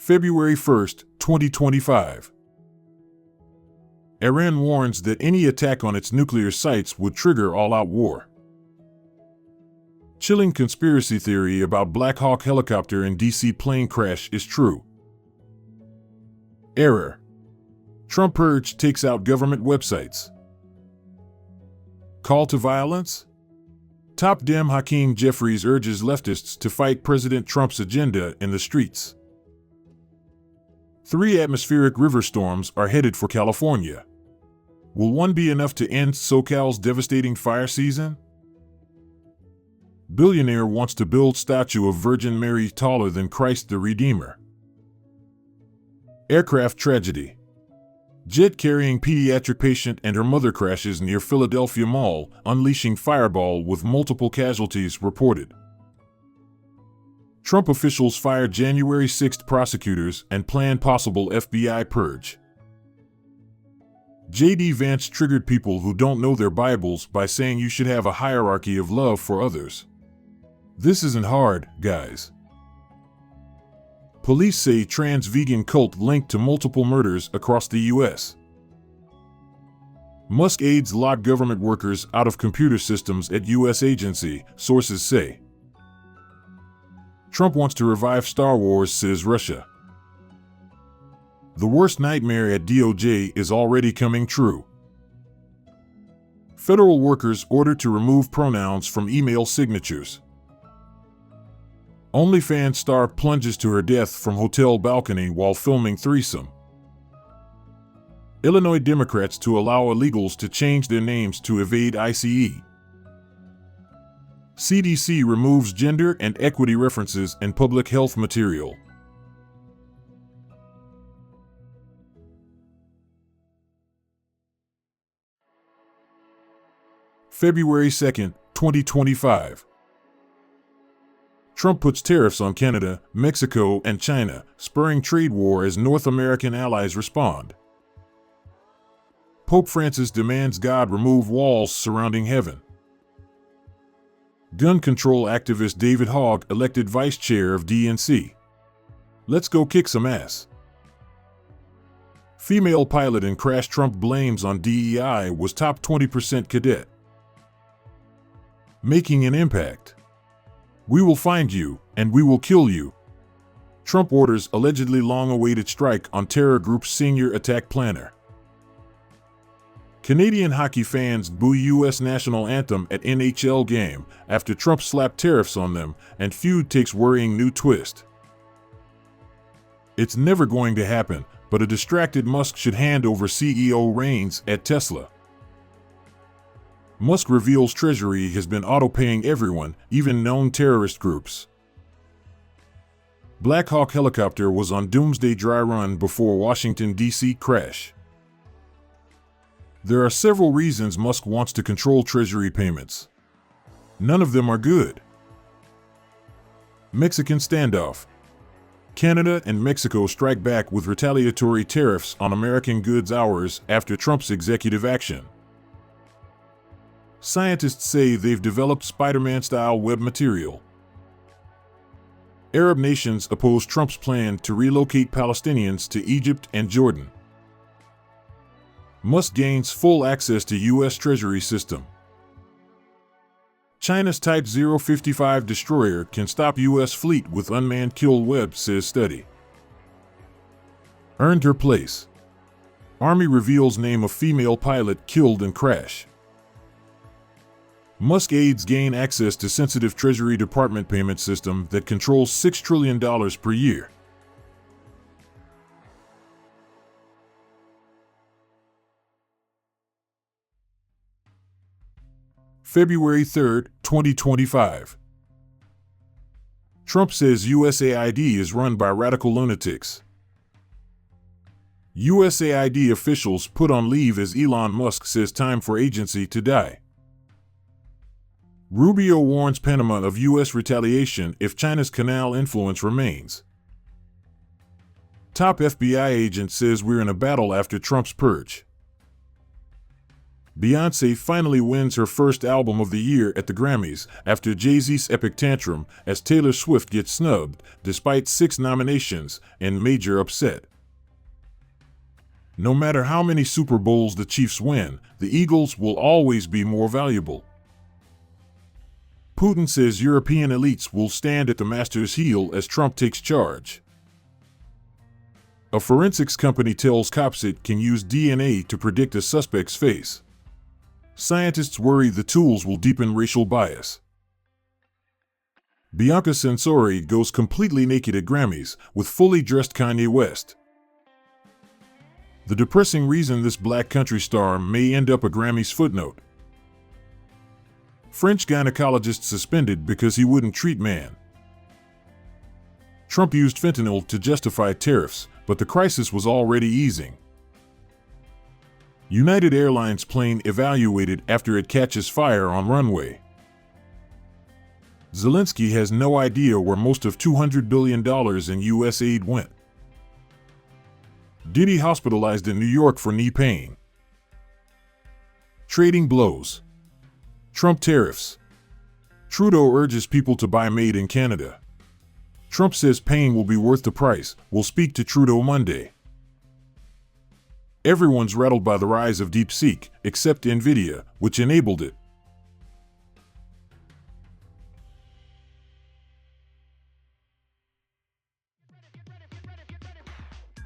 February 1st, 2025. Iran warns that any attack on its nuclear sites would trigger all-out war. Chilling conspiracy theory about Black Hawk helicopter and DC plane crash is true. Error. Trump purge takes out government websites. Call to violence? Top Dem Hakeem Jeffries urges leftists to fight President Trump's agenda in the streets. 3 atmospheric river storms are headed for California. Will one be enough to end SoCal's devastating fire season? Billionaire wants to build statue of Virgin Mary taller than Christ the Redeemer. Aircraft tragedy. Jet carrying pediatric patient and her mother crashes near Philadelphia Mall, unleashing fireball with multiple casualties reported. Trump officials fire January 6 prosecutors and plan possible FBI purge. J.D. Vance triggered people who don't know their Bibles by saying you should have a hierarchy of love for others. This isn't hard, guys. Police say trans vegan cult linked to multiple murders across the U.S. Musk aides lock government workers out of computer systems at U.S. agency, sources say. Trump wants to revive Star Wars, says Russia. The worst nightmare at DOJ is already coming true. Federal workers ordered to remove pronouns from email signatures. OnlyFans star plunges to her death from hotel balcony while filming threesome. Illinois Democrats to allow illegals to change their names to evade ICE. CDC removes gender and equity references in public health material. February 2nd, 2025. Trump puts tariffs on Canada, Mexico, and China, spurring trade war as North American allies respond. Pope Francis demands God remove walls surrounding heaven. Gun control activist David Hogg elected vice chair of DNC. Let's go kick some ass. Female pilot in crash Trump blames on DEI was top 20% cadet. Making an impact. We will find you, and we will kill you. Trump orders allegedly long-awaited strike on terror group's senior attack planner. Canadian hockey fans boo U.S. national anthem at NHL game after Trump slapped tariffs on them, and feud takes worrying new twist. It's never going to happen, but a distracted Musk should hand over CEO reins at Tesla. Musk reveals Treasury has been auto-paying everyone, even known terrorist groups. Black Hawk helicopter was on doomsday dry run before Washington, D.C. crash. There are several reasons Musk wants to control Treasury payments. None of them are good. Mexican standoff. Canada and Mexico strike back with retaliatory tariffs on American goods hours after Trump's executive action. Scientists say they've developed Spider-Man-style web material. Arab nations oppose Trump's plan to relocate Palestinians to Egypt and Jordan. Musk gains full access to U.S. Treasury system. China's Type 055 destroyer can stop U.S. fleet with unmanned kill web, says study. Earned her place. Army reveals name of female pilot killed in crash. Musk aides gain access to sensitive Treasury Department payment system that controls $6 trillion per year. February 3, 2025. Trump says USAID is run by radical lunatics. USAID officials put on leave as Elon Musk says time for agency to die. Rubio warns Panama of U.S. retaliation if China's canal influence remains. Top FBI agent says we're in a battle after Trump's purge. Beyoncé finally wins her first album of the year at the Grammys after Jay-Z's epic tantrum as Taylor Swift gets snubbed despite 6 nominations and major upset. No matter how many Super Bowls the Chiefs win, the Eagles will always be more valuable. Putin says European elites will stand at the master's heel as Trump takes charge. A forensics company tells cops it can use DNA to predict a suspect's face. Scientists worry the tools will deepen racial bias. Bianca Censori goes completely naked at Grammys with fully dressed Kanye West. The depressing reason this black country star may end up a Grammys footnote. French gynecologist suspended because he wouldn't treat man. Trump used fentanyl to justify tariffs, but the crisis was already easing. United Airlines plane evaluated after it catches fire on runway. Zelensky has no idea where most of $200 billion in U.S. aid went. Diddy hospitalized in New York for knee pain. Trading blows. Trump tariffs. Trudeau urges people to buy made in Canada. Trump says pain will be worth the price. We'll speak to Trudeau Monday. Everyone's rattled by the rise of DeepSeek, except Nvidia, which enabled it.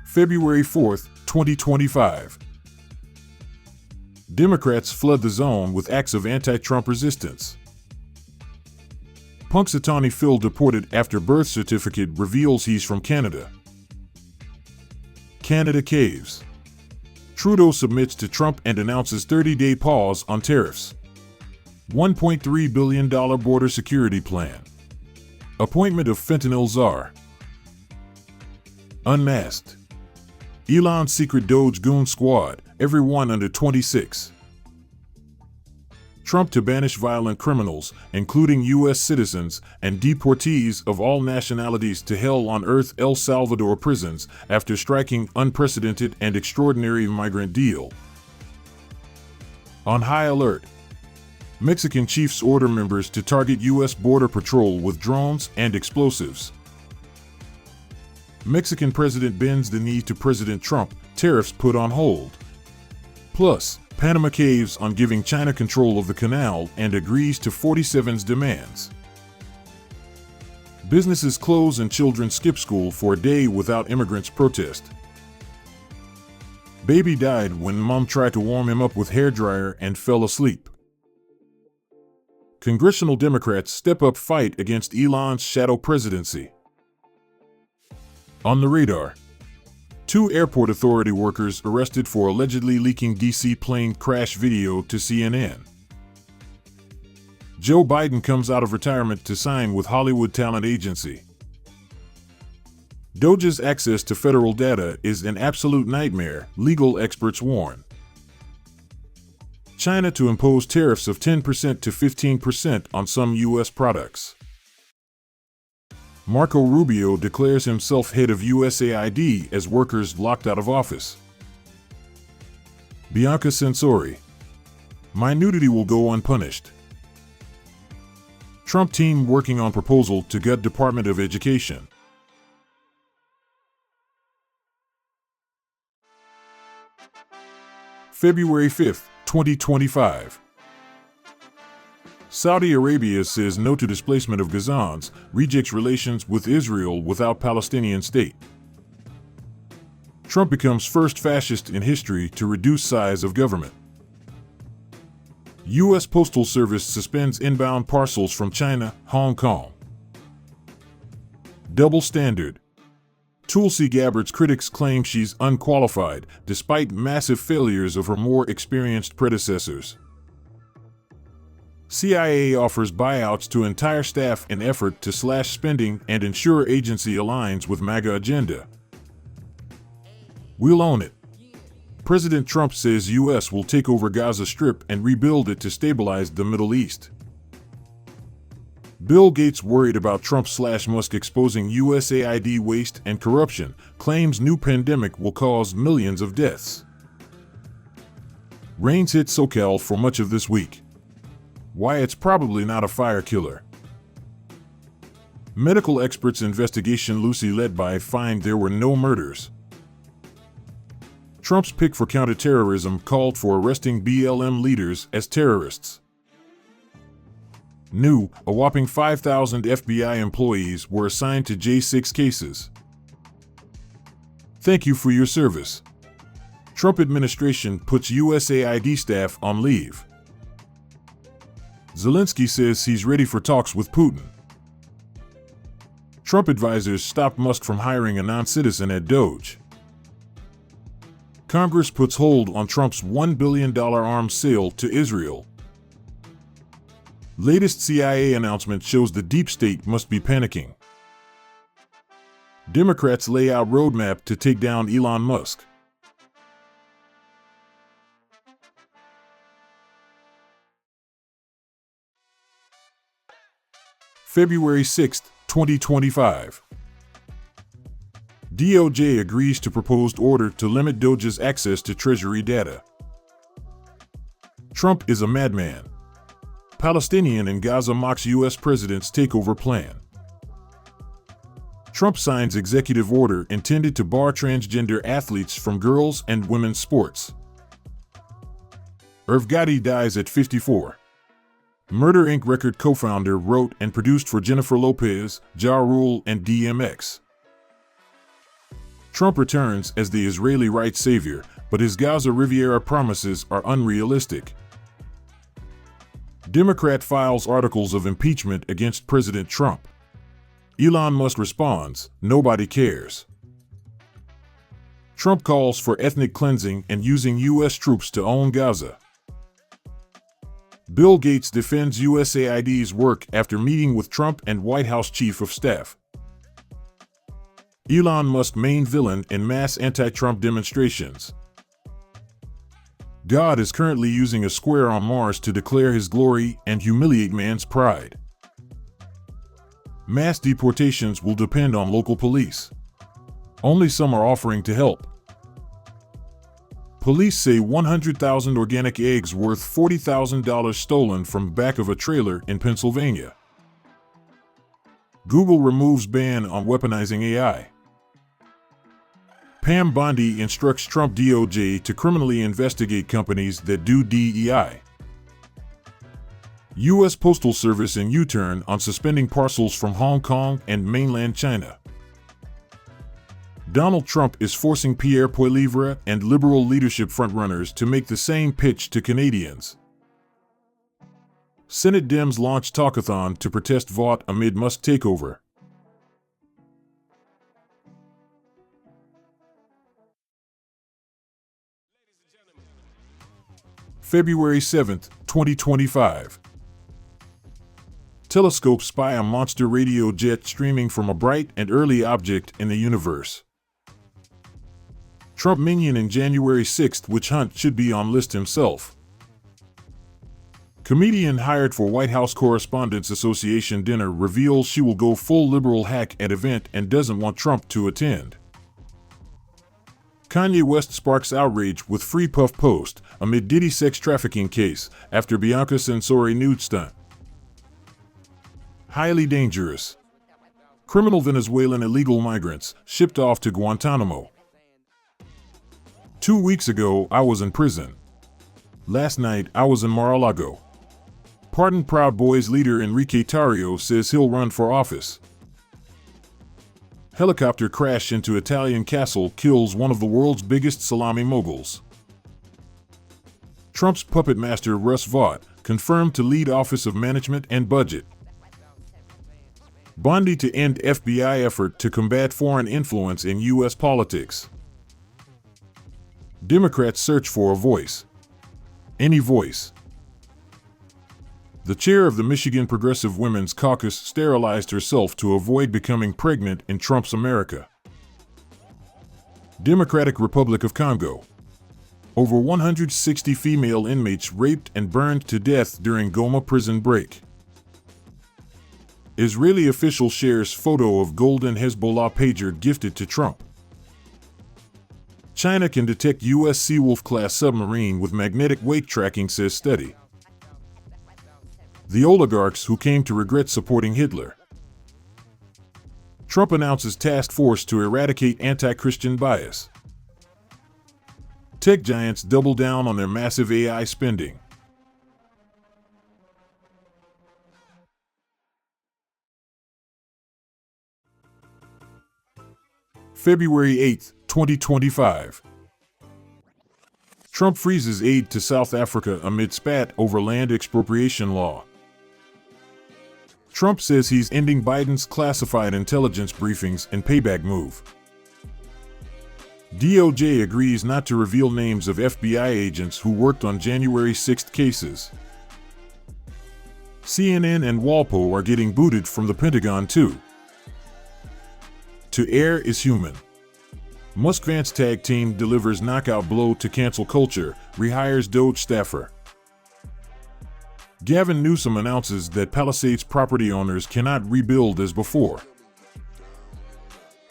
February 4, 2025. Democrats flood the zone with acts of anti-Trump resistance. Punxsutawney Phil deported after birth certificate reveals he's from Canada. Canada caves. Trudeau submits to Trump and announces 30-day pause on tariffs. $1.3 billion border security plan. Appointment of fentanyl czar. Unmasked. Elon's secret Doge goon squad, everyone under 26. Trump to banish violent criminals, including U.S. citizens and deportees of all nationalities to hell on earth El Salvador prisons after striking unprecedented and extraordinary migrant deal. On high alert. Mexican chiefs order members to target U.S. Border Patrol with drones and explosives. Mexican president bends the knee to President Trump, tariffs put on hold. Plus, Panama caves on giving China control of the canal and agrees to 47's demands. Businesses close and children skip school for a day without immigrants protest. Baby died when mom tried to warm him up with hairdryer and fell asleep. Congressional Democrats step up fight against Elon's shadow presidency. On the radar. 2 airport authority workers arrested for allegedly leaking DC plane crash video to CNN. Joe Biden comes out of retirement to sign with Hollywood talent agency. DOJ's access to federal data is an absolute nightmare, legal experts warn. China to impose tariffs of 10% to 15% on some U.S. products. Marco Rubio declares himself head of USAID as workers locked out of office. Bianca Censori. My nudity will go unpunished. Trump team working on proposal to gut Department of Education. February 5, 2025. Saudi Arabia says no to displacement of Gazans, rejects relations with Israel without Palestinian state. Trump becomes first fascist in history to reduce size of government. U.S. Postal Service suspends inbound parcels from China, Hong Kong. Double standard. Tulsi Gabbard's critics claim she's unqualified, despite massive failures of her more experienced predecessors. CIA offers buyouts to entire staff in effort to slash spending and ensure agency aligns with MAGA agenda. We'll own it. President Trump says U.S. will take over Gaza Strip and rebuild it to stabilize the Middle East. Bill Gates worried about Trump/Musk exposing USAID waste and corruption, claims new pandemic will cause millions of deaths. Rains hit SoCal for much of this week. Why it's probably not a fire killer. Medical experts' investigation loosely led by find there were no murders. Trump's pick for counterterrorism called for arresting BLM leaders as terrorists. New, a whopping 5,000 FBI employees were assigned to J6 cases. Thank you for your service. Trump administration puts USAID staff on leave. Zelensky says he's ready for talks with Putin. Trump advisors stopped Musk from hiring a non-citizen at Doge. Congress puts hold on Trump's $1 billion arms sale to Israel. Latest CIA announcement shows the deep state must be panicking. Democrats lay out roadmap to take down Elon Musk. February 6, 2025. DOJ agrees to proposed order to limit Doge's access to Treasury data. Trump is a madman. Palestinian in Gaza mocks U.S. president's takeover plan. Trump signs executive order intended to bar transgender athletes from girls' and women's sports. Irv Gotti dies at 54. Murder Inc. record co-founder wrote and produced for Jennifer Lopez, Ja Rule, and DMX. Trump returns as the Israeli rights savior, but his Gaza Riviera promises are unrealistic. Democrat files articles of impeachment against President Trump. Elon Musk responds, "Nobody cares." Trump calls for ethnic cleansing and using U.S. troops to own Gaza. Bill Gates defends USAID's work after meeting with Trump and White House Chief of Staff. Elon Musk main villain in mass anti-Trump demonstrations. God is currently using a square on Mars to declare his glory and humiliate man's pride. Mass deportations will depend on local police. Only some are offering to help. Police say 100,000 organic eggs worth $40,000 stolen from back of a trailer in Pennsylvania. Google removes ban on weaponizing AI. Pam Bondi instructs Trump DOJ to criminally investigate companies that do DEI. U.S. Postal Service in U-turn on suspending parcels from Hong Kong and mainland China. Donald Trump is forcing Pierre Poilievre and liberal leadership frontrunners to make the same pitch to Canadians. Senate Dems launch talkathon to protest vote amid Musk takeover. February 7, 2025. Telescopes spy a monster radio jet streaming from a bright and early object in the universe. Trump minion in January 6th witch hunt should be on list himself. Comedian hired for White House Correspondents Association dinner reveals she will go full liberal hack at event and doesn't want Trump to attend. Kanye West sparks outrage with free puff post amid Diddy sex trafficking case after Bianca Censori nude stunt. Highly dangerous. Criminal Venezuelan illegal migrants shipped off to Guantanamo. 2 weeks ago, I was in prison. Last night, I was in Mar-a-Lago. Pardon Proud Boys leader Enrique Tarrio says he'll run for office. Helicopter crash into Italian castle kills one of the world's biggest salami moguls. Trump's puppet master Russ Vought confirmed to lead Office of Management and Budget. Bondi to end FBI effort to combat foreign influence in U.S. politics. Democrats search for a voice. Any voice. The chair of the Michigan Progressive Women's Caucus sterilized herself to avoid becoming pregnant in Trump's America. Democratic Republic of Congo. Over 160 female inmates raped and burned to death during Goma prison break. Israeli official shares photo of golden Hezbollah pager gifted to Trump. China can detect U.S. Seawolf-class submarine with magnetic weight tracking, says study. The oligarchs who came to regret supporting Hitler. Trump announces task force to eradicate anti-Christian bias. Tech giants double down on their massive AI spending. February 8, 2025. Trump freezes aid to South Africa amid spat over land expropriation law. Trump says he's ending Biden's classified intelligence briefings in payback move. DOJ agrees not to reveal names of FBI agents who worked on January 6 cases. CNN and Walpo are getting booted from the Pentagon too. To err is human. Musk-Vance tag team delivers knockout blow to cancel culture, rehires Doge staffer. Gavin Newsom announces that Palisades property owners cannot rebuild as before.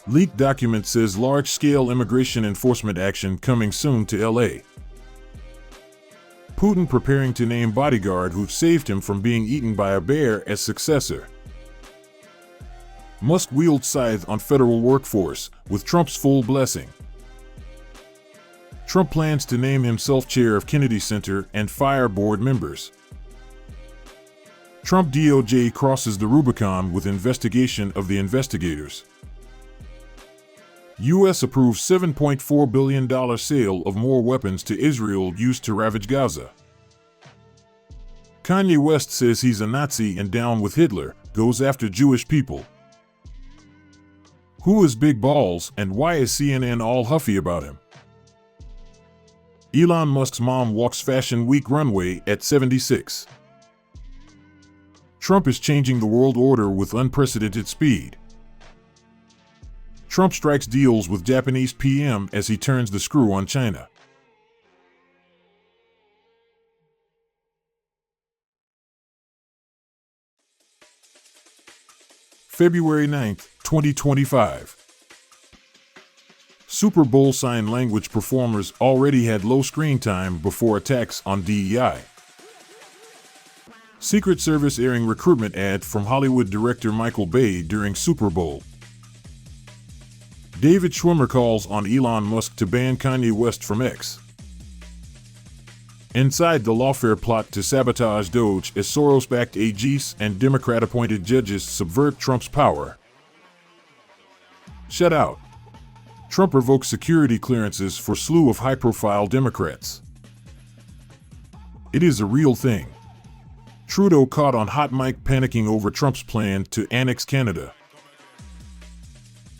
Leaked document says large-scale immigration enforcement action coming soon to LA. Putin preparing to name bodyguard who saved him from being eaten by a bear as successor. Musk wields scythe on federal workforce, with Trump's full blessing. Trump plans to name himself chair of Kennedy Center and fire board members. Trump DOJ crosses the Rubicon with investigation of the investigators. U.S. approves $7.4 billion sale of more weapons to Israel used to ravage Gaza. Kanye West says he's a Nazi and down with Hitler, goes after Jewish people. Who is Big Balls and why is CNN all huffy about him? Elon Musk's mom walks Fashion Week runway at 76. Trump is changing the world order with unprecedented speed. Trump strikes deals with Japanese PM as he turns the screw on China. February 9, 2025. Super Bowl sign language performers already had low screen time before attacks on DEI. Secret Service airing recruitment ad from Hollywood director Michael Bay during Super Bowl. David Schwimmer calls on Elon Musk to ban Kanye West from X. Inside the lawfare plot to sabotage Doge as Soros-backed AGs and Democrat-appointed judges subvert Trump's power. Shut out. Trump revokes security clearances for slew of high-profile Democrats. It is a real thing. Trudeau caught on hot mic panicking over Trump's plan to annex Canada.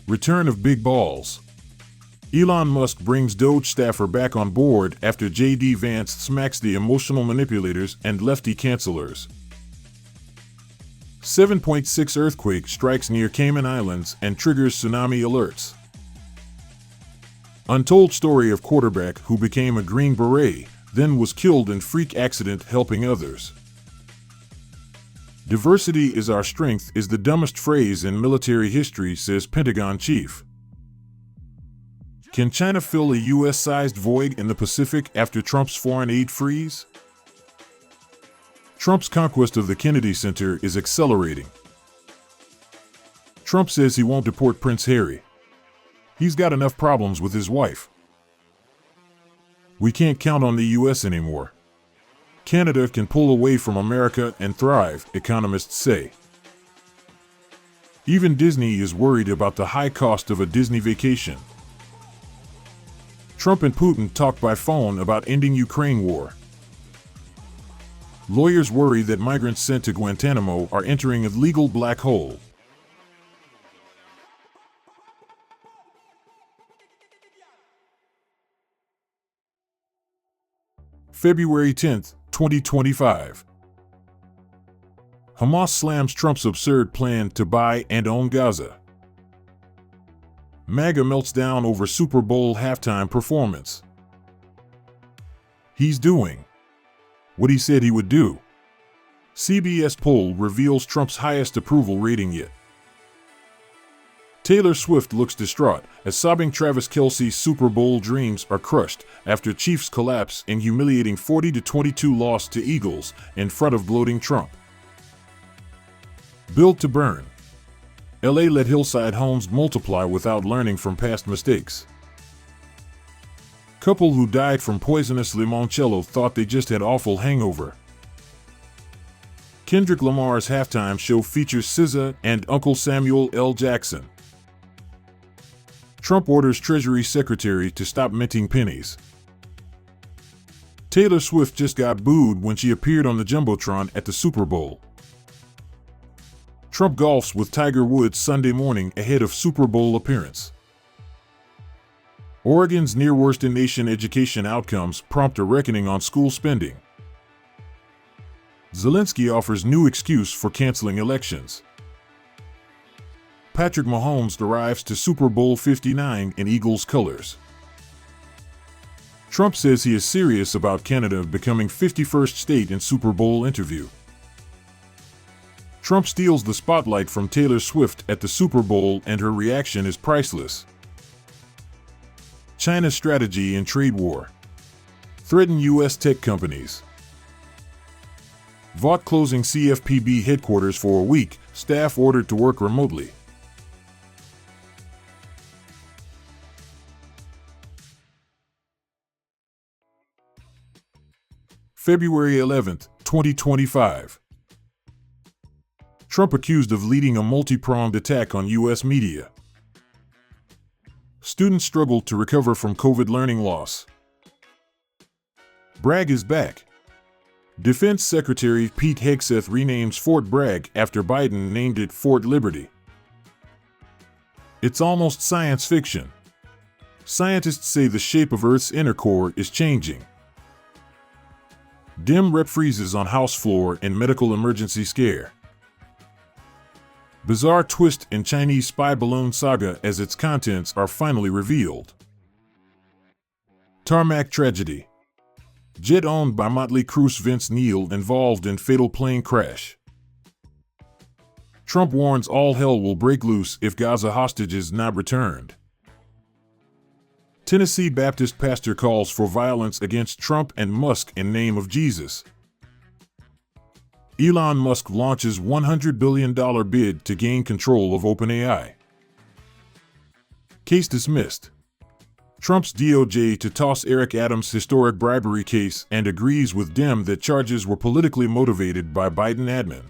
Return of Big Balls. Elon Musk brings Doge staffer back on board after J.D. Vance smacks the emotional manipulators and lefty cancelers. 7.6 earthquake strikes near Cayman Islands and triggers tsunami alerts. Untold story of quarterback who became a Green Beret, then was killed in freak accident helping others. Diversity is our strength is the dumbest phrase in military history, says Pentagon chief. Can China fill a U.S.-sized void in the Pacific after Trump's foreign aid freeze? Trump's conquest of the Kennedy Center is accelerating. Trump says he won't deport Prince Harry. He's got enough problems with his wife. We can't count on the U.S. anymore. Canada can pull away from America and thrive, economists say. Even Disney is worried about the high cost of a Disney vacation. Trump and Putin talk by phone about ending Ukraine war. Lawyers worry that migrants sent to Guantanamo are entering a legal black hole. February 10, 2025. Hamas slams Trump's absurd plan to buy and own Gaza. MAGA melts down over Super Bowl halftime performance. He's doing what he said he would do. CBS poll reveals Trump's highest approval rating yet. Taylor Swift looks distraught as sobbing Travis Kelce's Super Bowl dreams are crushed after Chiefs collapse in humiliating 40-22 loss to Eagles in front of gloating Trump. Built to burn. LA let hillside homes multiply without learning from past mistakes. Couple who died from poisonous limoncello thought they just had awful hangover. Kendrick Lamar's halftime show features SZA and Uncle Samuel L. Jackson. Trump orders Treasury Secretary to stop minting pennies. Taylor Swift just got booed when she appeared on the Jumbotron at the Super Bowl. Trump golfs with Tiger Woods Sunday morning ahead of Super Bowl appearance. Oregon's near worst-in-nation education outcomes prompt a reckoning on school spending. Zelensky offers new excuse for canceling elections. Patrick Mahomes arrives to Super Bowl 59 in Eagles colors. Trump says he is serious about Canada becoming 51st state in Super Bowl interview. Trump steals the spotlight from Taylor Swift at the Super Bowl and her reaction is priceless. China's strategy in trade war. Threaten U.S. tech companies. Vought closing CFPB headquarters for a week, staff ordered to work remotely. February 11, 2025. Trump accused of leading a multi-pronged attack on U.S. media. Students struggle to recover from COVID learning loss. Bragg is back. Defense Secretary Pete Hegseth renames Fort Bragg after Biden named it Fort Liberty. It's almost science fiction. Scientists say the shape of Earth's inner core is changing. Dim rep freezes on House floor in medical emergency scare. Bizarre twist in Chinese spy balloon saga as its contents are finally revealed. Tarmac tragedy. Jet owned by Motley Crue's Vince Neil involved in fatal plane crash. Trump warns all hell will break loose if Gaza hostages not returned. Tennessee Baptist pastor calls for violence against Trump and Musk in name of Jesus. Elon Musk launches $100 billion bid to gain control of OpenAI. Case dismissed. Trump's DOJ to toss Eric Adams' historic bribery case and agrees with Dem that charges were politically motivated by Biden admin.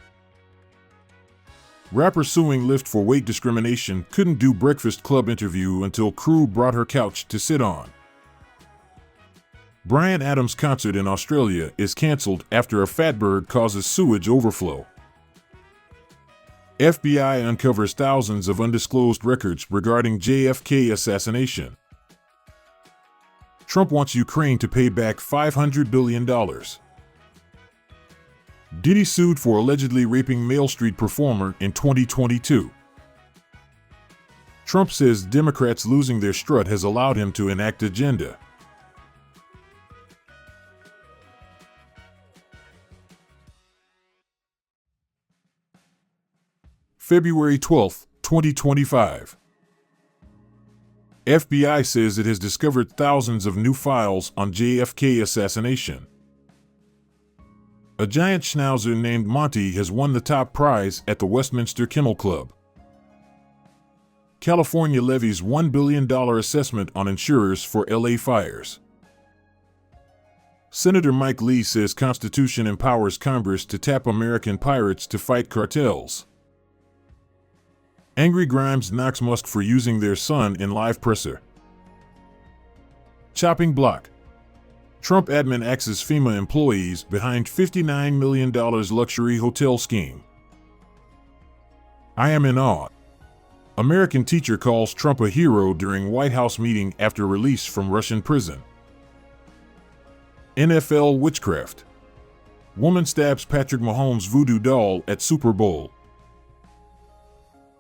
Rapper suing Lyft for weight discrimination couldn't do Breakfast Club interview until crew brought her couch to sit on. Bryan Adams' concert in Australia is cancelled after a fatberg causes sewage overflow. FBI uncovers thousands of undisclosed records regarding JFK assassination. Trump wants Ukraine to pay back $500 billion. Diddy sued for allegedly raping Mail Street performer in 2022. Trump says Democrats losing their strut has allowed him to enact agenda. February 12, 2025. FBI says it has discovered thousands of new files on JFK assassination. A giant schnauzer named Monty has won the top prize at the Westminster Kennel Club. California levies $1 billion assessment on insurers for LA fires. Senator Mike Lee says Constitution empowers Congress to tap American pirates to fight cartels. Angry Grimes knocks Musk for using their son in live presser. Chopping block. Trump admin axes FEMA employees behind $59 million luxury hotel scheme. I am in awe. American teacher calls Trump a hero during White House meeting after release from Russian prison. NFL witchcraft. Woman stabs Patrick Mahomes' voodoo doll at Super Bowl.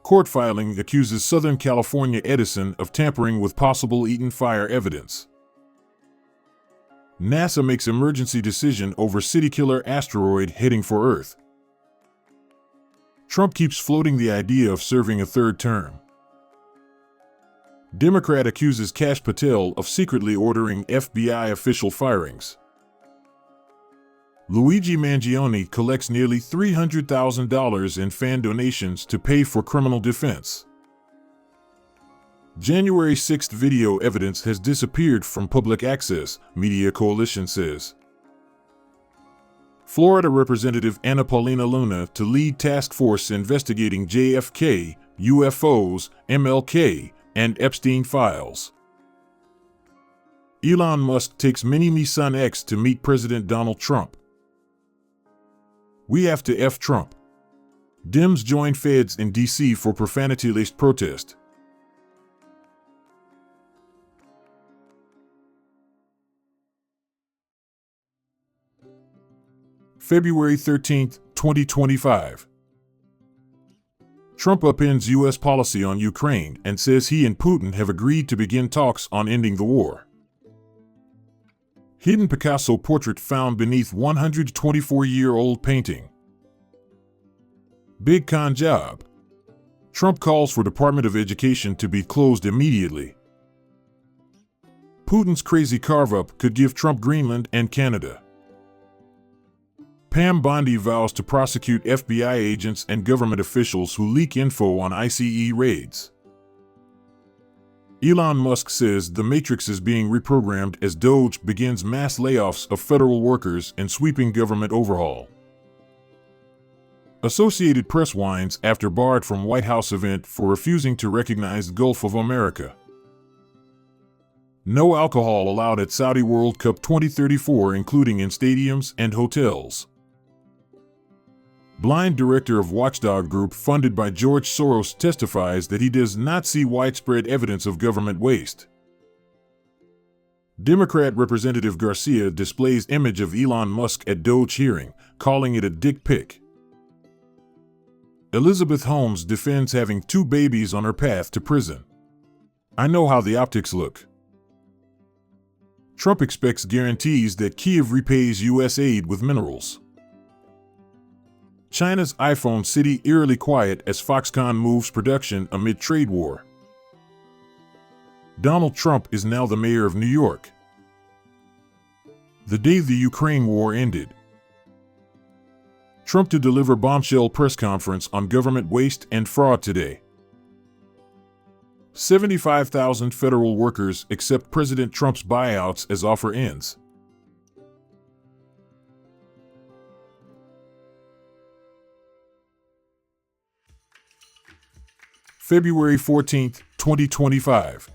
Court filing accuses Southern California Edison of tampering with possible Eaton fire evidence. NASA makes emergency decision over city killer asteroid heading for Earth. Trump keeps floating the idea of serving a third term. Democrat accuses Kash Patel of secretly ordering FBI official firings. Luigi Mangione collects nearly $300,000 in fan donations to pay for criminal defense. January 6th video evidence has disappeared from public access, Media Coalition says. Florida Representative Anna Paulina Luna to lead task force investigating JFK, UFOs, MLK, and Epstein files. Elon Musk takes mini-me son X to meet President Donald Trump. We have to F Trump. Dems join feds in D.C. for profanity-laced protest. February 13, 2025. Trump upends U.S. policy on Ukraine and says he and Putin have agreed to begin talks on ending the war. Hidden Picasso portrait found beneath 124-year-old painting. Big con job. Trump calls for Department of Education to be closed immediately. Putin's crazy carve-up could give Trump Greenland and Canada. Pam Bondi vows to prosecute FBI agents and government officials who leak info on ICE raids. Elon Musk says the Matrix is being reprogrammed as Doge begins mass layoffs of federal workers and sweeping government overhaul. Associated Press whines after barred from White House event for refusing to recognize Gulf of America. No alcohol allowed at Saudi World Cup 2034, including in stadiums and hotels. Blind director of watchdog group funded by George Soros testifies that he does not see widespread evidence of government waste. Democrat Representative Garcia displays image of Elon Musk at Doge hearing, calling it a dick pic. Elizabeth Holmes defends having 2 babies on her path to prison. I know how the optics look. Trump expects guarantees that Kyiv repays U.S. aid with minerals. China's iPhone city eerily quiet as Foxconn moves production amid trade war. Donald Trump is now the mayor of New York. The day the Ukraine war ended. Trump to deliver bombshell press conference on government waste and fraud today. 75,000 federal workers accept President Trump's buyouts as offer ends. February 14, 2025.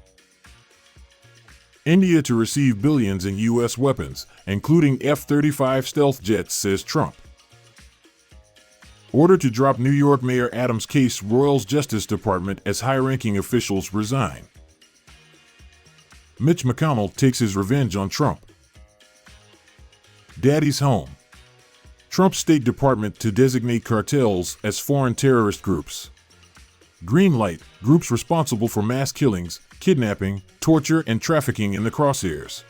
India to receive billions in U.S. weapons, including F-35 stealth jets, says Trump. Order to drop New York Mayor Adams' case, Royals Justice Department as high-ranking officials resign. Mitch McConnell takes his revenge on Trump. Daddy's home. Trump's State Department to designate cartels as foreign terrorist groups. Green light, groups responsible for mass killings, kidnapping, torture, and trafficking in the crosshairs.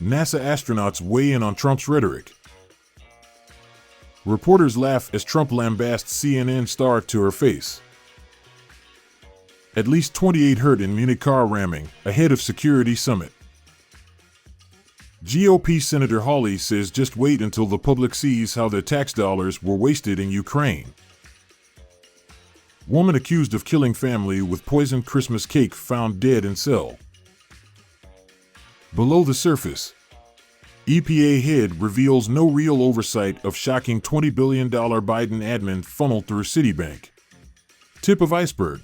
NASA astronauts weigh in on Trump's rhetoric. Reporters laugh as Trump lambasts CNN star to her face. At least 28 hurt in Munich car ramming, ahead of security summit. GOP Senator Hawley says just wait until the public sees how their tax dollars were wasted in Ukraine. Woman accused of killing family with poisoned Christmas cake found dead in cell. Below the surface. EPA head reveals no real oversight of shocking $20 billion Biden admin funneled through Citibank. Tip of iceberg.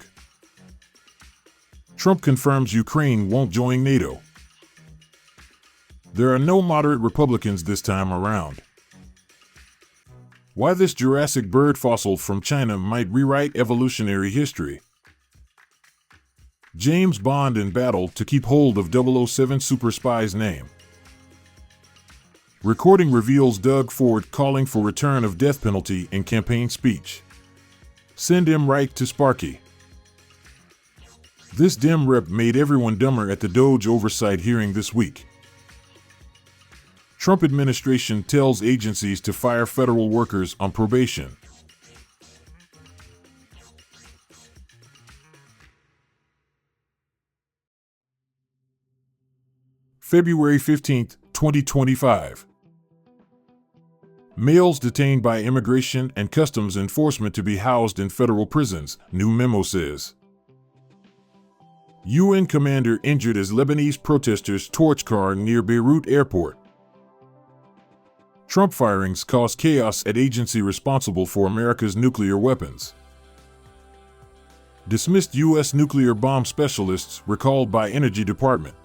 Trump confirms Ukraine won't join NATO. There are no moderate Republicans this time around. Why this Jurassic bird fossil from China might rewrite evolutionary history. James Bond in battle to keep hold of 007 super spy's name. Recording reveals Doug Ford calling for return of death penalty in campaign speech. Send him right to Sparky. This Dem rep made everyone dumber at the Doge oversight hearing this week. Trump administration tells agencies to fire federal workers on probation. February 15, 2025. Males detained by Immigration and Customs Enforcement to be housed in federal prisons, new memo says. UN commander injured as Lebanese protesters torch car near Beirut airport. Trump firings cause chaos at agency responsible for America's nuclear weapons. Dismissed U.S. nuclear bomb specialists recalled by Energy Department.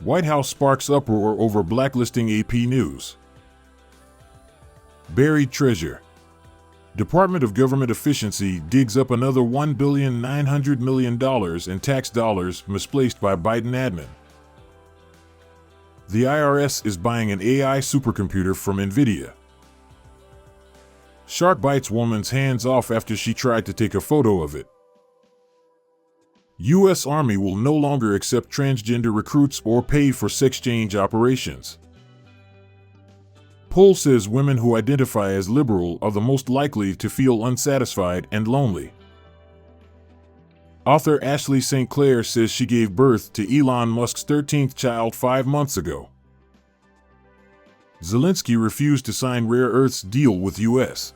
White House sparks uproar over blacklisting AP News. Buried treasure. Department of Government Efficiency digs up another $1.9 billion in tax dollars misplaced by Biden admin. The IRS is buying an AI supercomputer from NVIDIA. Shark bites woman's hands off after she tried to take a photo of it. U.S. Army will no longer accept transgender recruits or pay for sex change operations. Poll says women who identify as liberal are the most likely to feel unsatisfied and lonely. Author Ashley St. Clair says she gave birth to Elon Musk's 13th child 5 months ago. Zelensky refused to sign rare earths deal with U.S.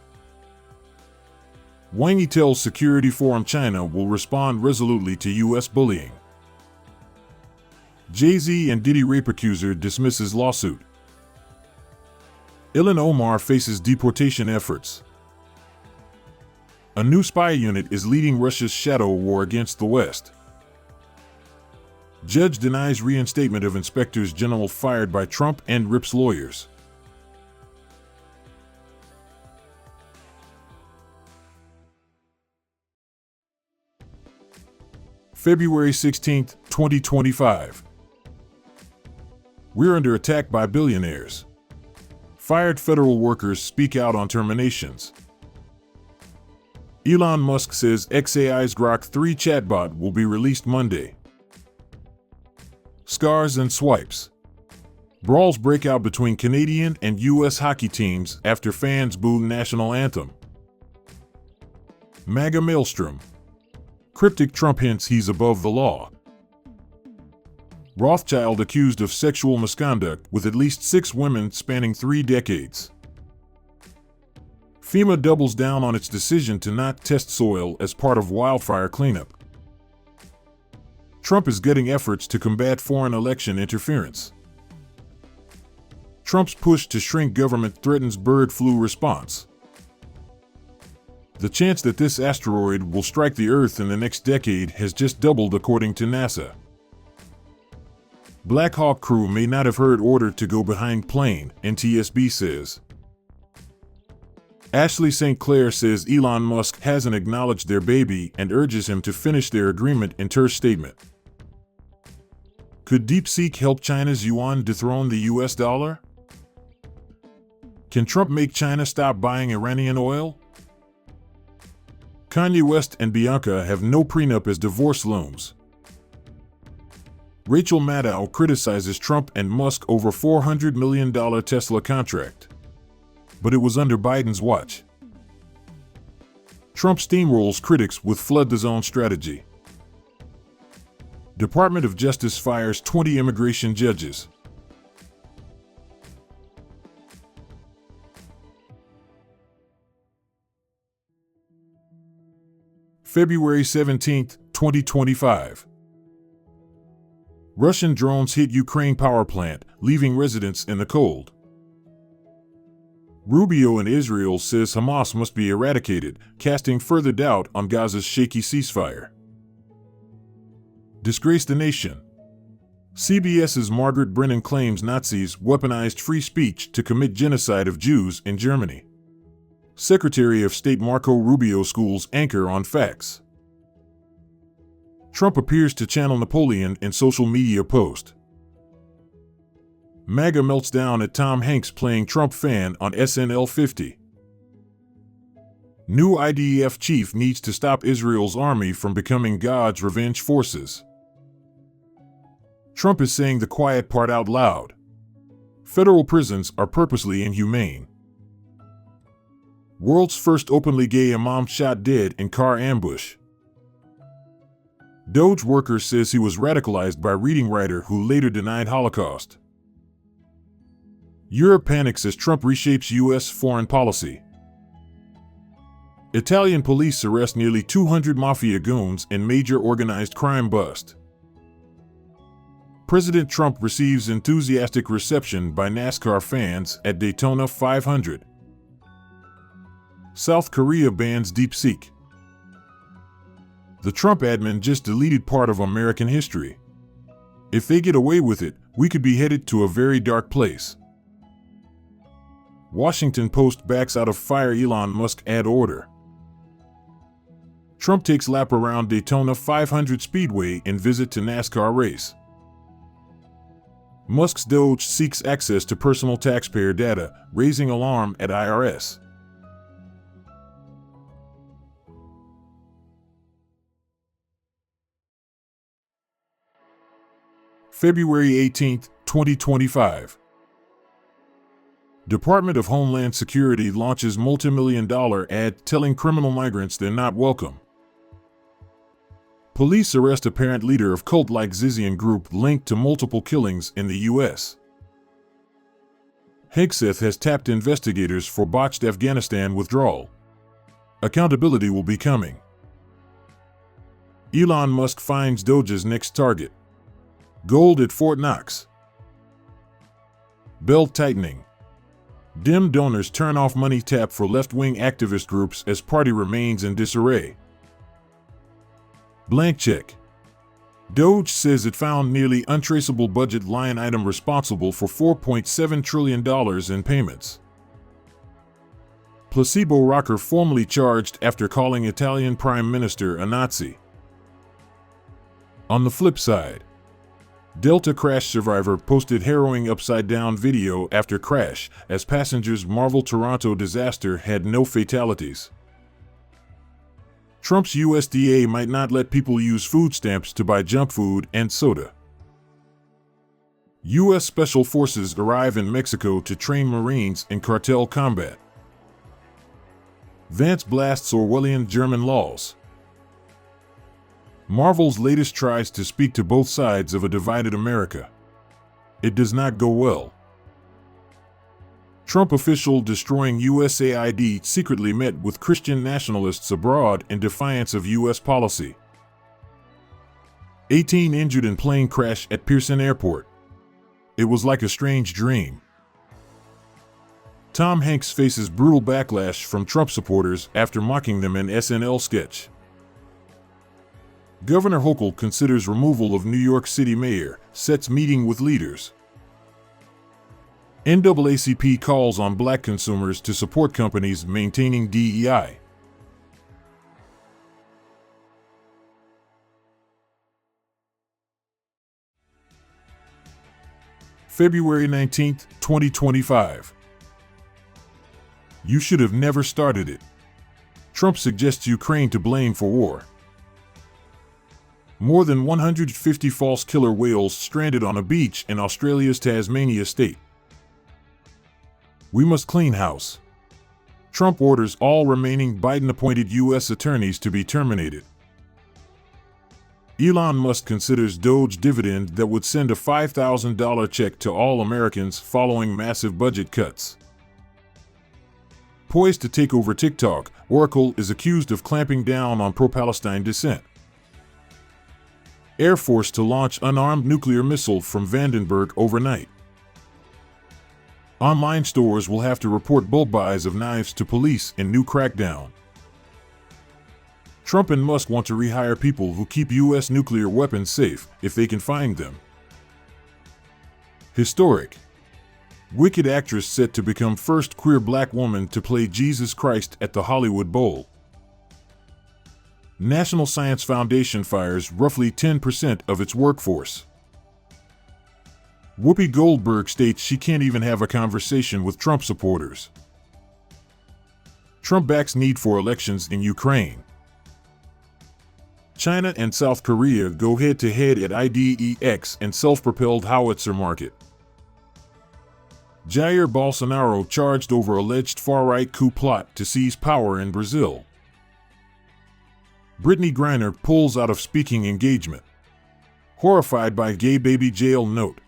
Wang Yi tells Security Forum China will respond resolutely to U.S. bullying. Jay-Z and Diddy rape accuser dismisses lawsuit. Ilhan Omar faces deportation efforts. A new spy unit is leading Russia's shadow war against the West. Judge denies reinstatement of inspectors general fired by Trump and rips lawyers. February 16, 2025. We're under attack by billionaires. Fired federal workers speak out on terminations. Elon Musk says xAI's Grok 3 chatbot will be released Monday. Scars and swipes. Brawls break out between Canadian and U.S. hockey teams after fans boo national anthem. MAGA maelstrom. Cryptic Trump hints he's above the law. Rothschild accused of sexual misconduct with at least 6 women spanning 3 decades. FEMA doubles down on its decision to not test soil as part of wildfire cleanup. Trump is gutting efforts to combat foreign election interference. Trump's push to shrink government threatens bird flu response. The chance that this asteroid will strike the Earth in the next decade has just doubled according to NASA. Black Hawk crew may not have heard order to go behind plane, NTSB says. Ashley St. Clair says Elon Musk hasn't acknowledged their baby and urges him to finish their agreement in terse statement. Could DeepSeek help China's yuan dethrone the US dollar? Can Trump make China stop buying Iranian oil? Kanye West and Bianca have no prenup as divorce looms. Rachel Maddow criticizes Trump and Musk over $400 million Tesla contract. But it was under Biden's watch. Trump steamrolls critics with flood the zone strategy. Department of Justice fires 20 immigration judges. February 17, 2025. Russian drones hit Ukraine power plant, leaving residents in the cold. Rubio in Israel says Hamas must be eradicated, casting further doubt on Gaza's shaky ceasefire. Disgrace the nation. CBS's Margaret Brennan claims Nazis weaponized free speech to commit genocide of Jews in Germany. Secretary of State Marco Rubio schools anchor on facts. Trump appears to channel Napoleon in social media post. MAGA melts down at Tom Hanks playing Trump fan on SNL 50. New IDF chief needs to stop Israel's army from becoming God's revenge forces. Trump is saying the quiet part out loud. Federal prisons are purposely inhumane. World's first openly gay imam shot dead in car ambush. Doge worker says he was radicalized by reading writer who later denied Holocaust. Europe panics as Trump reshapes U.S. foreign policy. Italian police arrest nearly 200 mafia goons in major organized crime bust. President Trump receives enthusiastic reception by NASCAR fans at Daytona 500. South Korea bans DeepSeek. The Trump admin just deleted part of American history. If they get away with it, we could be headed to a very dark place. Washington Post backs out of fire Elon Musk ad order. Trump takes lap around Daytona 500 Speedway in visit to NASCAR race. Musk's Doge seeks access to personal taxpayer data, raising alarm at IRS. February 18, 2025. Department of Homeland Security launches multi-million-dollar ad telling criminal migrants they're not welcome. Police arrest apparent leader of cult-like Zizian group linked to multiple killings in the U.S. Hegseth has tapped investigators for botched Afghanistan withdrawal. Accountability will be coming. Elon Musk finds Doge's next target. Gold at Fort Knox. Belt tightening. Dem donors turn off money tap for left-wing activist groups as party remains in disarray. Blank check. Doge says it found nearly untraceable budget line item responsible for $4.7 trillion in payments. Placebo rocker formally charged after calling Italian Prime Minister a Nazi. On the flip side, Delta crash survivor posted harrowing upside-down video after crash as passengers marvel Toronto disaster had no fatalities. Trump's USDA might not let people use food stamps to buy junk food and soda. U.S. Special Forces arrive in Mexico to train Marines in cartel combat. Vance blasts Orwellian German laws. Marvel's latest tries to speak to both sides of a divided America. It does not go well. Trump official destroying USAID secretly met with Christian nationalists abroad in defiance of U.S. policy. 18 injured in plane crash at Pearson Airport. It was like a strange dream. Tom Hanks faces brutal backlash from Trump supporters after mocking them in SNL sketch. Governor Hochul considers removal of New York City mayor, sets meeting with leaders. NAACP calls on black consumers to support companies maintaining DEI. February 19, 2025. You should have never started it. Trump suggests Ukraine to blame for war. More than 150 false killer whales stranded on a beach in Australia's Tasmania state. We must clean house. Trump orders all remaining Biden-appointed U.S. attorneys to be terminated. Elon Musk considers Doge dividend that would send a $5,000 check to all Americans following massive budget cuts. Poised to take over TikTok, Oracle is accused of clamping down on pro-Palestine dissent. Air Force to launch unarmed nuclear missile from Vandenberg overnight. Online stores will have to report bulk buys of knives to police in new crackdown. Trump and Musk want to rehire people who keep U.S. nuclear weapons safe, if they can find them. Historic. Wicked actress set to become first queer black woman to play Jesus Christ at the Hollywood Bowl. National Science Foundation fires roughly 10% of its workforce. Whoopi Goldberg states she can't even have a conversation with Trump supporters. Trump backs need for elections in Ukraine. China and South Korea go head-to-head at IDEX and self-propelled howitzer market. Jair Bolsonaro charged over alleged far-right coup plot to seize power in Brazil. Brittany Griner pulls out of speaking engagement. Horrified by gay baby jail note.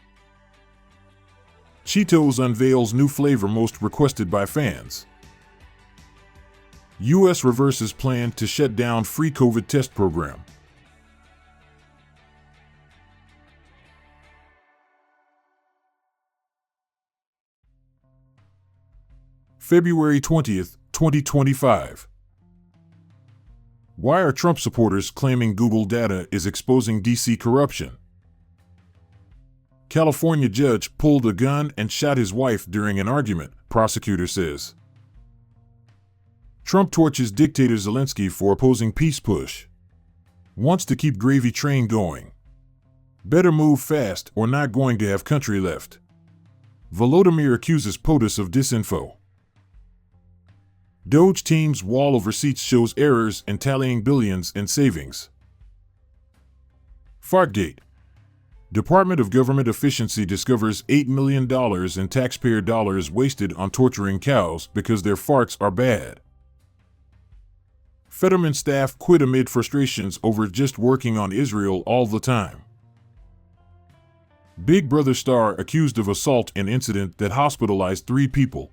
Cheetos unveils new flavor most requested by fans. U.S. reverses plan to shut down free COVID test program. February 20th, 2025. Why are Trump supporters claiming Google data is exposing D.C. corruption? California judge pulled a gun and shot his wife during an argument, prosecutor says. Trump torches dictator Zelensky for opposing peace push. Wants to keep gravy train going. Better move fast or not going to have country left. Volodymyr accuses POTUS of disinfo. Doge team's wall of receipts shows errors in tallying billions in savings. Fartgate. Department of Government Efficiency discovers $8 million in taxpayer dollars wasted on torturing cows because their farts are bad. Fetterman staff quit amid frustrations over just working on Israel all the time. Big Brother star accused of assault in incident that hospitalized 3 people.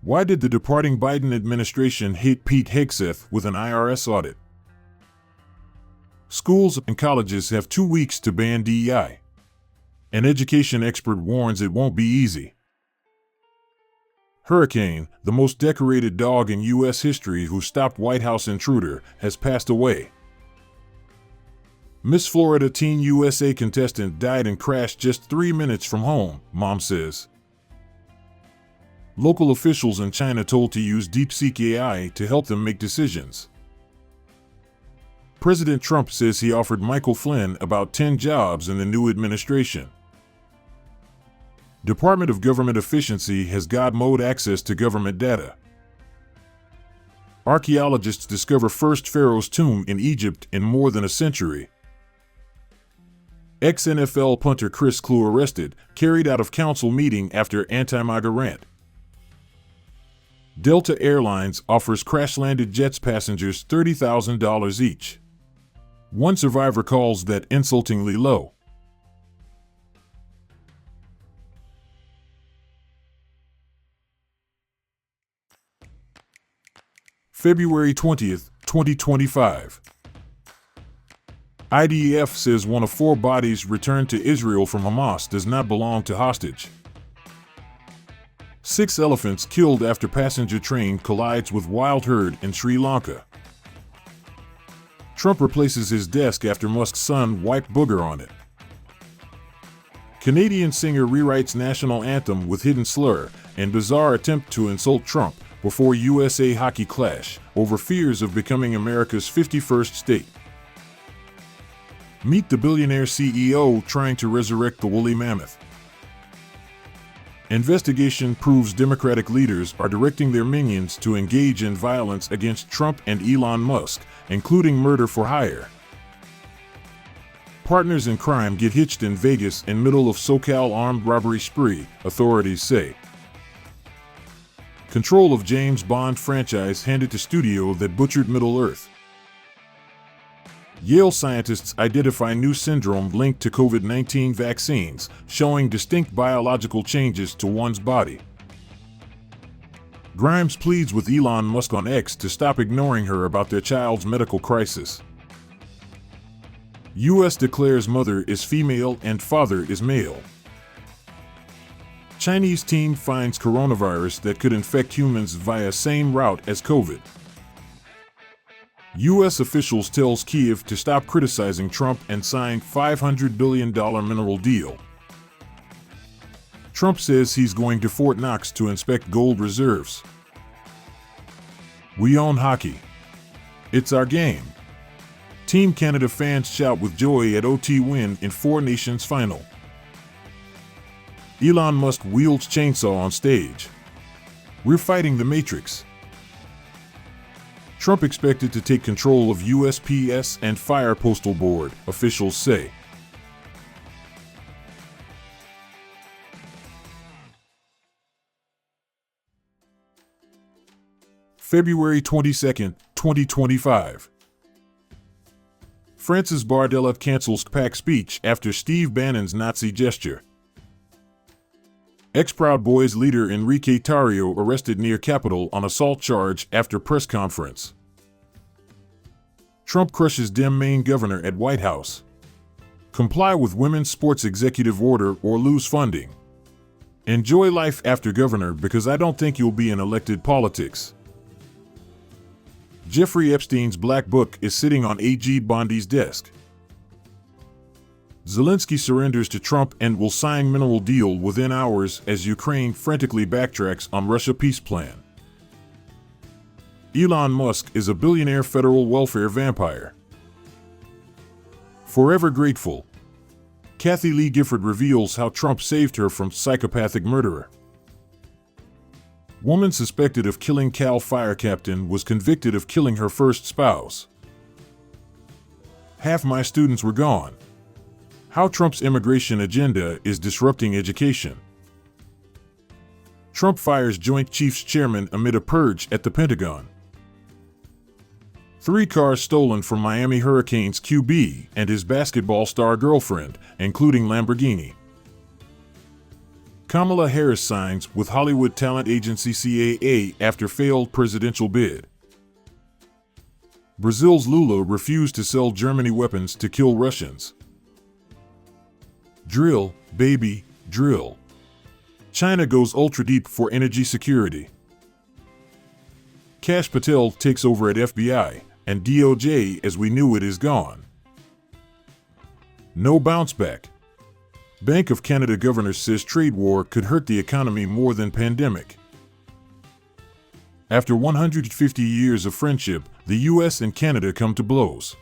Why did the departing Biden administration hit Pete Hegseth with an IRS audit? Schools and colleges have 2 weeks to ban DEI. An education expert warns it won't be easy. Hurricane, the most decorated dog in U.S. history who stopped White House intruder, has passed away. Miss Florida Teen USA contestant died and crashed just 3 minutes from home, mom says. Local officials in China told to use DeepSeek AI to help them make decisions. President Trump says he offered Michael Flynn about 10 jobs in the new administration. Department of Government Efficiency has God mode access to government data. Archaeologists discover first pharaoh's tomb in Egypt in more than a century. Ex-NFL punter Chris Clue arrested, carried out of council meeting after anti-MAGA rant. Delta Airlines offers crash-landed jets passengers $30,000 each. One survivor calls that insultingly low. February 20th, 2025. IDF says one of 4 bodies returned to Israel from Hamas does not belong to hostage. 6 elephants killed after passenger train collides with wild herd in Sri Lanka. Trump replaces his desk after Musk's son wiped booger on it. Canadian singer rewrites national anthem with hidden slur and bizarre attempt to insult Trump before USA hockey clash over fears of becoming America's 51st state. Meet the billionaire CEO trying to resurrect the woolly mammoth. Investigation proves Democratic leaders are directing their minions to engage in violence against Trump and Elon Musk, including murder for hire. Partners in crime get hitched in Vegas in middle of SoCal armed robbery spree, authorities say. Control of James Bond franchise handed to studio that butchered Middle-earth. Yale scientists identify new syndrome linked to COVID-19 vaccines, showing distinct biological changes to one's body. Grimes pleads with Elon Musk on X to stop ignoring her about their child's medical crisis. U.S. declares mother is female and father is male. Chinese team finds coronavirus that could infect humans via same route as COVID. U.S. officials tells Kyiv to stop criticizing Trump and sign $500 billion mineral deal. Trump says he's going to Fort Knox to inspect gold reserves. We own hockey. It's our game. Team Canada fans shout with joy at OT win in 4 Nations final. Elon Musk wields chainsaw on stage. We're fighting the Matrix. Trump expected to take control of USPS and fire Postal Board, officials say. February 22, 2025. Frances Bardella cancels PAC speech after Steve Bannon's Nazi gesture. Ex-Proud Boys leader Enrique Tarrio arrested near Capitol on assault charge after press conference. Trump crushes Dem Maine governor at White House. Comply with women's sports executive order or lose funding. Enjoy life after governor because I don't think you'll be in elected politics. Jeffrey Epstein's black book is sitting on AG Bondi's desk. Zelensky surrenders to Trump and will sign mineral deal within hours as Ukraine frantically backtracks on Russia peace plan. Elon Musk is a billionaire federal welfare vampire. Forever grateful. Kathy Lee Gifford reveals how Trump saved her from psychopathic murderer. Woman suspected of killing Cal Fire captain was convicted of killing her first spouse. Half my students were gone. How Trump's immigration agenda is disrupting education. Trump fires Joint Chiefs chairman amid a purge at the Pentagon. 3 cars stolen from Miami Hurricanes QB and his basketball star girlfriend, including Lamborghini. Kamala Harris signs with Hollywood talent agency CAA after failed presidential bid. Brazil's Lula refused to sell Germany weapons to kill Russians. Drill, baby, drill. China goes ultra-deep for energy security. Kash Patel takes over at FBI, and DOJ as we knew it is gone. No bounce back. Bank of Canada governor says trade war could hurt the economy more than pandemic. After 150 years of friendship, the US and Canada come to blows.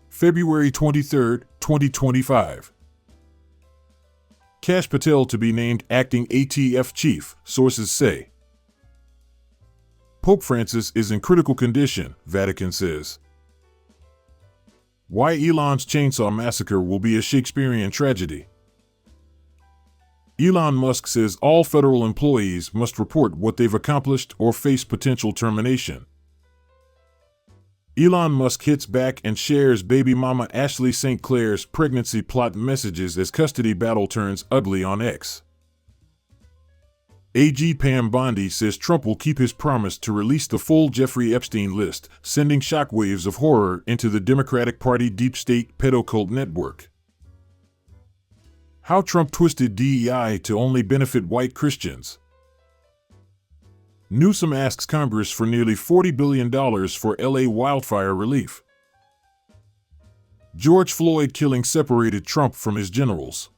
February 23, 2025. Kash Patel to be named acting ATF chief, sources say. Pope Francis is in critical condition, Vatican says. Why Elon's chainsaw massacre will be a Shakespearean tragedy. Elon Musk says all federal employees must report what they've accomplished or face potential termination. Elon Musk hits back and shares baby mama Ashley St. Clair's pregnancy plot messages as custody battle turns ugly on X. AG Pam Bondi says Trump will keep his promise to release the full Jeffrey Epstein list, sending shockwaves of horror into the Democratic Party deep state pedocult network. How Trump twisted DEI to only benefit white Christians. Newsom asks Congress for nearly $40 billion for LA wildfire relief. George Floyd killing separated Trump from his generals.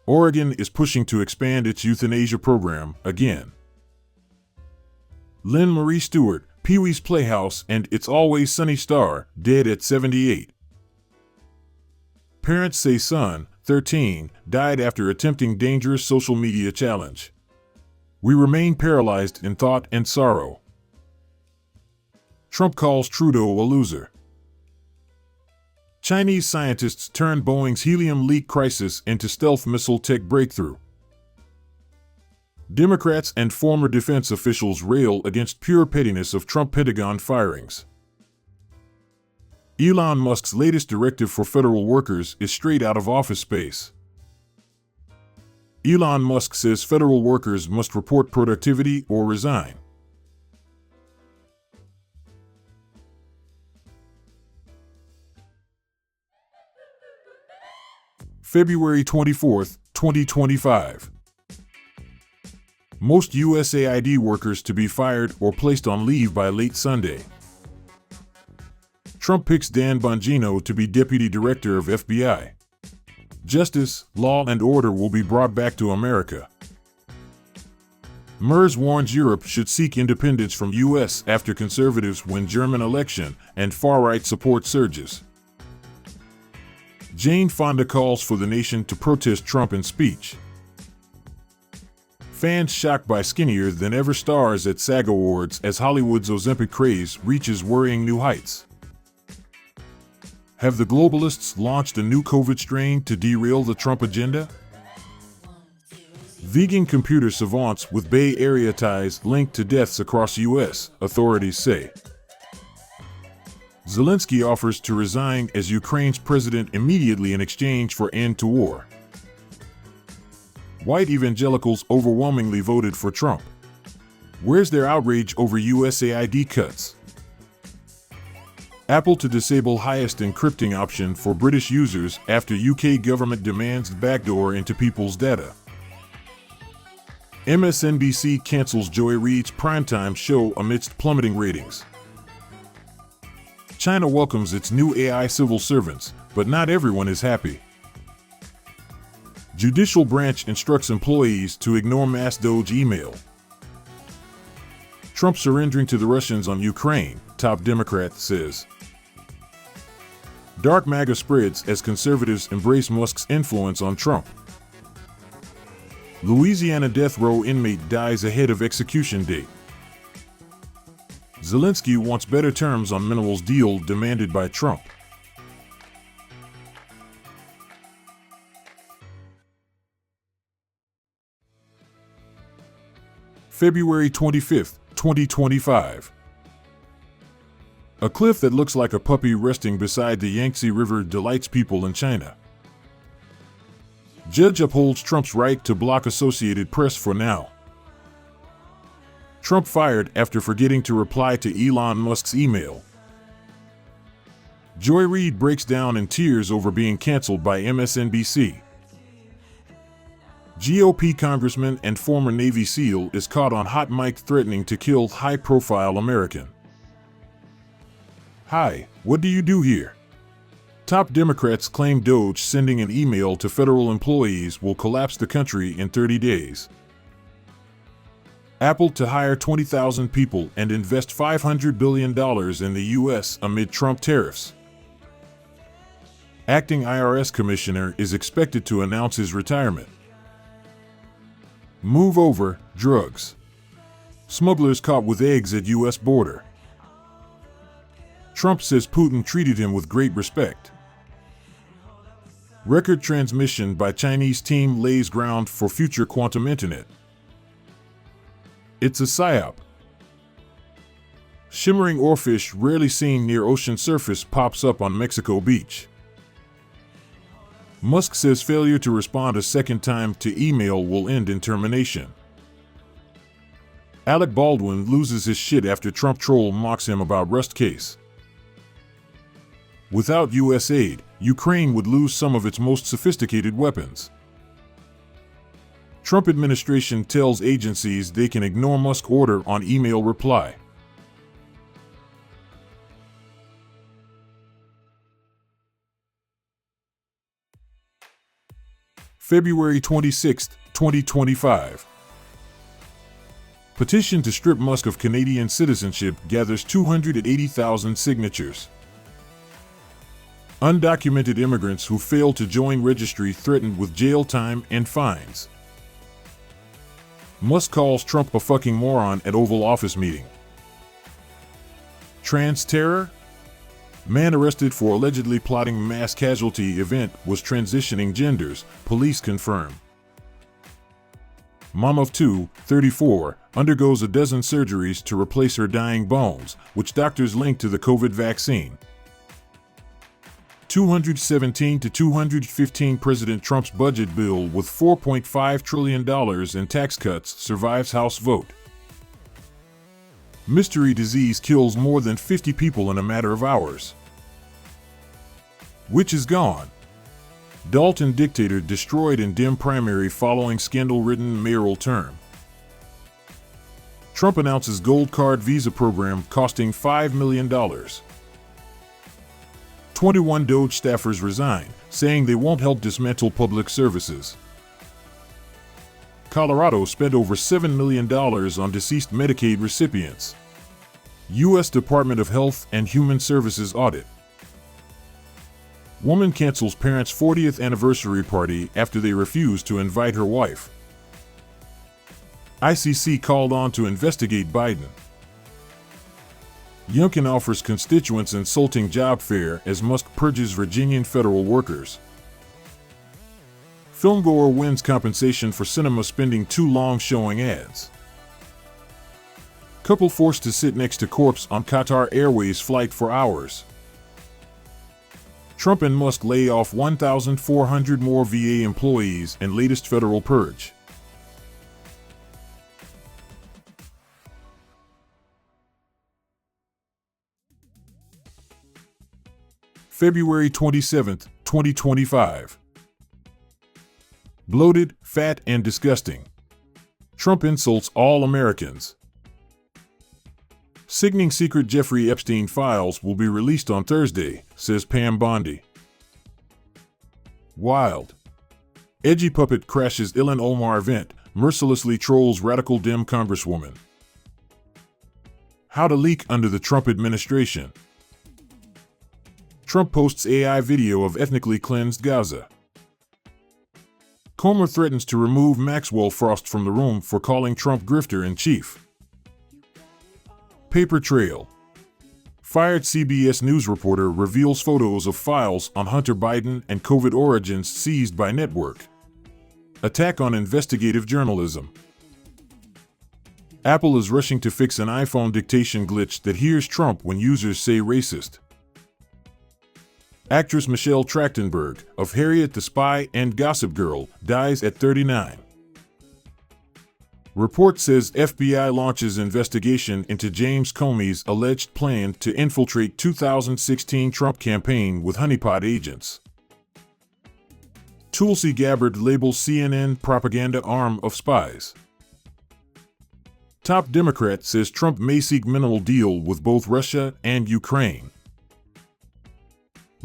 Oregon is pushing to expand its euthanasia program again. Lynn Marie Stewart, Pee-wee's Playhouse and It's Always Sunny star, dead at 78. Parents say son, 13, died after attempting dangerous social media challenge. We remain paralyzed in thought and sorrow. Trump calls Trudeau a loser. Chinese scientists turned Boeing's helium leak crisis into stealth missile tech breakthrough. Democrats and former defense officials rail against pure pettiness of Trump Pentagon firings. Elon Musk's latest directive for federal workers is straight out of Office Space. Elon Musk says federal workers must report productivity or resign. February 24, 2025. Most USAID workers to be fired or placed on leave by late Sunday. Trump picks Dan Bongino to be deputy director of FBI. Justice, law and order will be brought back to America. Merz warns Europe should seek independence from US after conservatives win German election and far-right support surges. Jane Fonda calls for the nation to protest Trump in speech. Fans shocked by skinnier than ever stars at SAG Awards as Hollywood's Ozempic craze reaches worrying new heights. Have the globalists launched a new COVID strain to derail the Trump agenda? Vegan computer savants with Bay Area ties linked to deaths across U.S., authorities say. Zelensky offers to resign as Ukraine's president immediately in exchange for end to war. White evangelicals overwhelmingly voted for Trump. Where's their outrage over USAID cuts? Apple to disable highest encrypting option for British users after UK government demands backdoor into people's data. MSNBC cancels Joy Reid's primetime show amidst plummeting ratings. China welcomes its new AI civil servants, but not everyone is happy. Judicial branch instructs employees to ignore mass Doge email. Trump surrendering to the Russians on Ukraine, top Democrat says. Dark MAGA spreads as conservatives embrace Musk's influence on Trump. Louisiana death row inmate dies ahead of execution date. Zelensky wants better terms on minerals deal demanded by Trump. February 25, 2025. A cliff that looks like a puppy resting beside the Yangtze River delights people in China. Judge upholds Trump's right to block Associated Press for now. Trump fired after forgetting to reply to Elon Musk's email. Joy Reid breaks down in tears over being canceled by MSNBC. GOP congressman and former Navy SEAL is caught on hot mic threatening to kill high-profile American. Hi, what do you do here? Top Democrats claim Doge sending an email to federal employees will collapse the country in 30 days. Apple to hire 20,000 people and invest $500 billion in the U.S. amid Trump tariffs. Acting IRS commissioner is expected to announce his retirement. Move over, drugs. Smugglers caught with eggs at U.S. border. Trump says Putin treated him with great respect. Record transmission by Chinese team lays ground for future quantum internet. It's a psyop. Shimmering oarfish rarely seen near ocean surface pops up on Mexico beach. Musk says failure to respond a second time to email will end in termination. Alec Baldwin loses his shit after Trump troll mocks him about Rust case. Without U.S. aid, Ukraine would lose some of its most sophisticated weapons. Trump administration tells agencies they can ignore Musk order on email reply. February 26, 2025. Petition to strip Musk of Canadian citizenship gathers 280,000 signatures. Undocumented immigrants who fail to join registry threatened with jail time and fines. Musk calls Trump a fucking moron at Oval Office meeting. Trans terror? Man arrested for allegedly plotting mass casualty event was transitioning genders, police confirm. Mom of two, 34, undergoes a dozen surgeries to replace her dying bones, which doctors link to the COVID vaccine. 217 to 215 President Trump's budget bill with $4.5 trillion in tax cuts survives House vote. Mystery disease kills more than 50 people in a matter of hours. Witch is gone. Dalton dictator destroyed in Dem primary following scandal-ridden mayoral term. Trump announces gold card visa program costing $5 million. 21 Doge staffers resign, saying they won't help dismantle public services. Colorado spent over $7 million on deceased Medicaid recipients. U.S. Department of Health and Human Services audit. Woman cancels parents' 40th anniversary party after they refused to invite her wife. ICC called on to investigate Biden. Youngkin offers constituents insulting job fair as Musk purges Virginian federal workers. Filmgoer wins compensation for cinema spending too long showing ads. Couple forced to sit next to corpse on Qatar Airways flight for hours. Trump and Musk lay off 1,400 more VA employees in latest federal purge. February 27, 2025. Bloated, fat, and disgusting. Trump insults all Americans. Sickening secret Jeffrey Epstein files will be released on Thursday, says Pam Bondi. Wild. Edgy puppet crashes Ilhan Omar event, mercilessly trolls radical Dem Congresswoman. How to leak under the Trump administration. Trump posts AI video of ethnically cleansed Gaza. Comer threatens to remove Maxwell Frost from the room for calling Trump grifter-in-chief. Paper trail. Fired CBS News reporter reveals photos of files on Hunter Biden and COVID origins seized by network. Attack on investigative journalism. Apple is rushing to fix an iPhone dictation glitch that hears Trump when users say racist. Actress Michelle Trachtenberg, of Harriet the Spy and Gossip Girl, dies at 39. Report says FBI launches investigation into James Comey's alleged plan to infiltrate 2016 Trump campaign with honeypot agents. Tulsi Gabbard labels CNN propaganda arm of spies. Top Democrat says Trump may seek minimal deal with both Russia and Ukraine.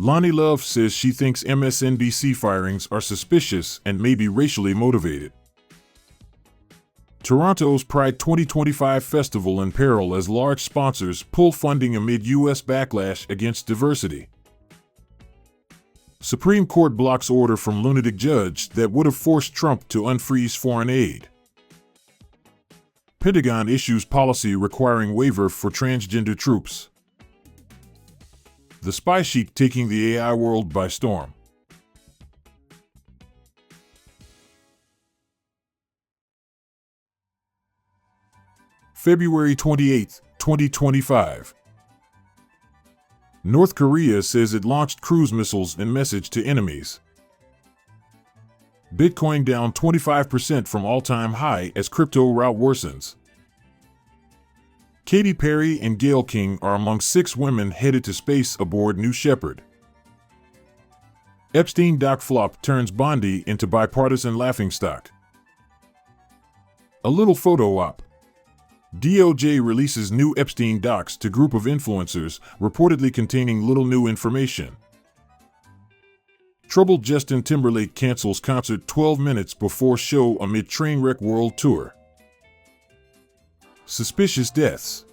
Lonnie Love says she thinks MSNBC firings are suspicious and may be racially motivated. Toronto's Pride 2025 festival in peril as large sponsors pull funding amid U.S. backlash against diversity. Supreme Court blocks order from lunatic judge that would have forced Trump to unfreeze foreign aid. Pentagon issues policy requiring waiver for transgender troops. The spy sheet taking the AI world by storm. February 28, 2025. North Korea says it launched cruise missiles in message to enemies. Bitcoin down 25% from all-time high as crypto rout worsens. Katy Perry and Gayle King are among 6 women headed to space aboard New Shepard. Epstein doc flop turns Bondi into bipartisan laughingstock. A little photo op. DOJ releases new Epstein docs to group of influencers, reportedly containing little new information. Troubled Justin Timberlake cancels concert 12 minutes before show amid trainwreck world tour. Suspicious deaths.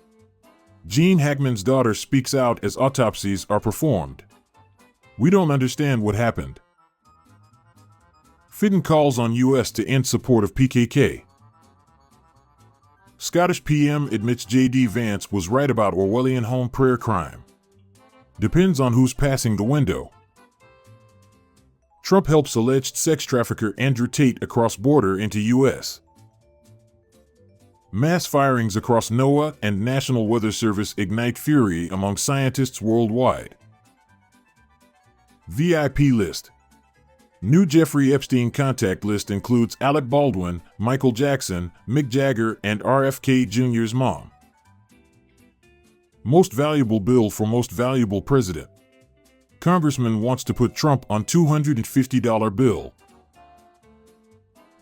Gene Hackman's daughter speaks out as autopsies are performed. We don't understand what happened. Fitton calls on U.S. to end support of PKK. Scottish PM admits J.D. Vance was right about Orwellian home prayer crime. Depends on who's passing the window. Trump helps alleged sex trafficker Andrew Tate across border into U.S. Mass firings across NOAA and National Weather Service ignite fury among scientists worldwide. VIP list. New Jeffrey Epstein contact list includes Alec Baldwin, Michael Jackson, Mick Jagger, and RFK Jr.'s mom. Most valuable bill for most valuable president. Congressman wants to put Trump on $250 bill.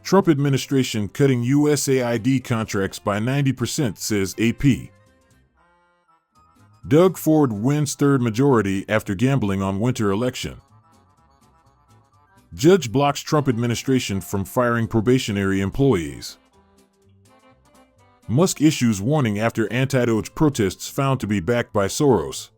Trump administration cutting USAID contracts by 90%, says AP. Doug Ford wins third majority after gambling on winter election. Judge blocks Trump administration from firing probationary employees. Musk issues warning after anti-Doge protests found to be backed by Soros.